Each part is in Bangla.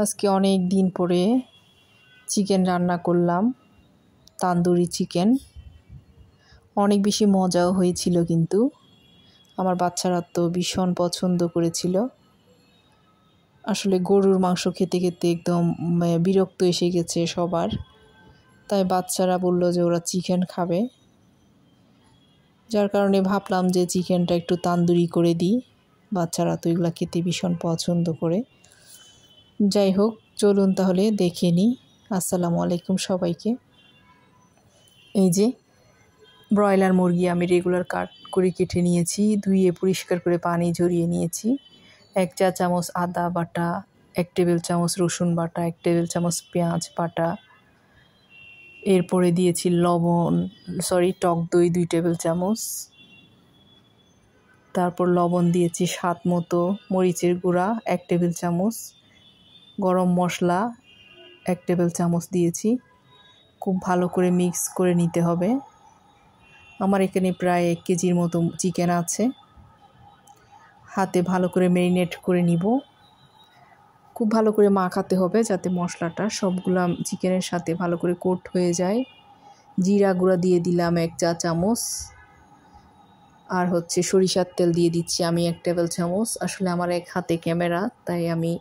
আজকে অনেক দিন পরে চিকেন রান্না করলাম, তান্দুরি চিকেন। অনেক বেশি মজাও হয়েছিল, কিন্তু আমার বাচ্চারা তো ভীষণ পছন্দ করেছিল। আসলে গরুর মাংস খেতে খেতে একদম বিরক্ত এসে গেছে সবার, তাই বাচ্চারা বলল যে ওরা চিকেন খাবে। যার কারণে ভাবলাম যে চিকেনটা একটু তান্দুরি করে দিই, বাচ্চারা তো এগুলো খেতে ভীষণ পছন্দ করে। যাই হোক, চলুন তাহলে দেখে নিই। আসসালামু আলাইকুম সবাইকে। এই যে ব্রয়লার মুরগি আমি রেগুলার কাট করে কেটে নিয়েছি, ধুয়ে পরিষ্কার করে পানি ঝরিয়ে নিয়েছি। 1 চা চামচ আদা বাটা, 1 টেবিল চামচ রসুন বাটা, 1 টেবিল চামচ পেঁয়াজ বাটা। এরপরে দিয়েছি টক দই 2 টেবিল চামচ। তারপর লবণ দিয়েছি স্বাদ মতো, মরিচের গুঁড়া 1 টেবিল চামচ, গরম মশলা 1 টেবিল চামচ দিয়েছি। খুব ভালো করে মিক্স করে নিতে হবে। আমার এখানে প্রায় 1 কেজির মতো চিকেন আছে। হাতে ভালো করে ম্যারিনেট করে নিব। খুব ভালো করে মাখাতে হবে যাতে মশলাটা সবগুলা চিকেনের সাথে ভালো করে কোট হয়ে যায়। জিরা গুঁড়া দিয়ে দিলাম 1 চা চামচ। আর সরিষার তেল দিয়ে দিচ্ছি আমি 1 টেবিল চামচ। আসলে আমার এক হাতে ক্যামেরা, তাই আমি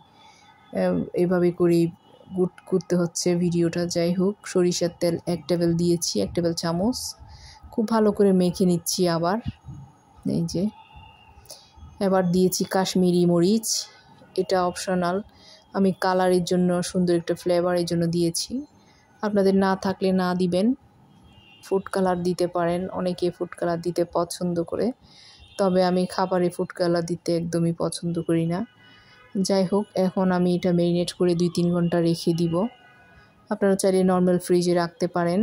এভাবে করেই করতে হচ্ছে ভিডিওটা। যাই হোক, সরিষার তেল 1 টেবিল দিয়েছি, 1 টেবিল চামচ। খুব ভালো করে মেখে নিচ্ছি আবার। এই যে এবার দিয়েছি কাশ্মীরি মরিচ, এটা অপশনাল, আমি কালারের জন্য, সুন্দর একটা ফ্লেভারের জন্য দিয়েছি। আপনাদের না থাকলে না দিবেন, ফুড কালার দিতে পারেন, অনেকে ফুড কালার দিতে পছন্দ করে, তবে আমি খাবারে ফুড কালার দিতে একদমই পছন্দ করি না। যাই হোক, এখন আমি এটা ম্যারিনেট করে 2-3 ঘন্টা রেখে দিব। আপনারা চাইলে নর্মাল ফ্রিজে রাখতে পারেন,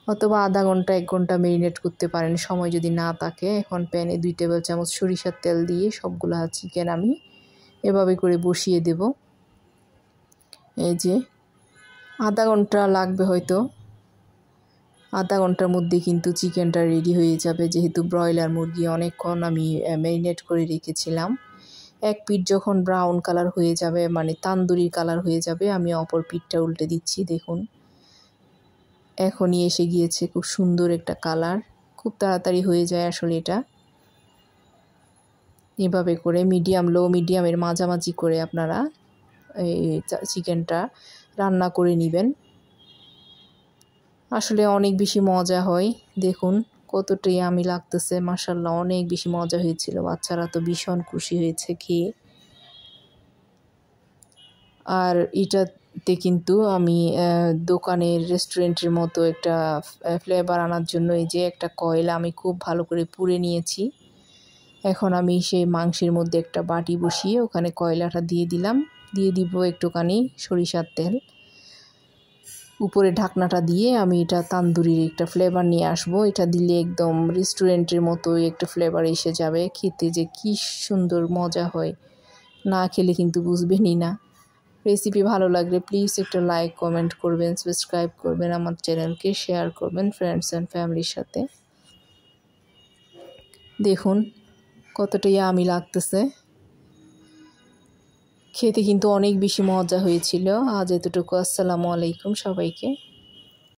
অথবা আধা ঘন্টা 1 ঘন্টা ম্যারিনেট করতে পারেন সময় যদি না থাকে। এখন প্যানে 2 টেবিল চামচ সরিষার তেল দিয়ে সবগুলা চিকেন আমি এভাবে করে বসিয়ে দেব। এই যে আধা ঘন্টা লাগবে হয়তো, আধা ঘন্টার মধ্যে কিন্তু চিকেনটা রেডি হয়ে যাবে, যেহেতু ব্রয়লার মুরগি অনেকক্ষণ আমি ম্যারিনেট করে রেখেছিলাম। এক পিঠ যখন ব্রাউন কালার হয়ে যাবে, মানে তান্দুরি কালার হয়ে যাবে, আমি অপর পিঠটা উল্টে দিচ্ছি। দেখুন, এখনই এসে গিয়েছে খুব সুন্দর একটা কালার। খুব তাড়াতাড়ি হয়ে যায় আসলে এটা। এভাবে করে মিডিয়ামের মাঝামাঝি করে আপনারা এই চিকেনটা রান্না করে নেবেন। আসলে অনেক বেশি মজা হয়। দেখুন কতটা ইয়ামি লাগতেছে, মাশাআল্লাহ অনেক বেশি মজা হয়েছিল। বাচ্চারা তো ভীষণ খুশি হয়েছে খেয়ে। আর এটাতে কিন্তু আমি দোকানের রেস্টুরেন্টের মতো একটা ফ্লেভার আনার জন্য এই যে একটা কয়লা আমি খুব ভালো করে পুড়ে নিয়েছি। এখন আমি সেই মাংসের মধ্যে একটা বাটি বসিয়ে ওখানে কয়লাটা দিয়ে দিলাম। দিয়ে দিব একটুখানি সরিষার তেল। উপরে ঢাকনাটা দিয়ে আমি এটা তান্দুরির একটা ফ্লেভার নিয়ে আসবো। এটা দিলে একদম রেস্টুরেন্টের মতোই একটা ফ্লেভার এসে যাবে। খেতে যে কী সুন্দর মজা হয়, না খেলে কিন্তু বুঝবেনই না। রেসিপি ভালো লাগলে প্লিজ একটা লাইক, কমেন্ট করবেন, সাবস্ক্রাইব করবেন আমার চ্যানেলকে, শেয়ার করবেন ফ্রেন্ডস অ্যান্ড ফ্যামিলির সাথে। দেখুন কতটা ইয়ামি লাগতেছে, খেতে কিন্তু অনেক বেশি মজা হয়েছিল। আজ এতটুকু। আসসালামু আলাইকুম সবাইকে।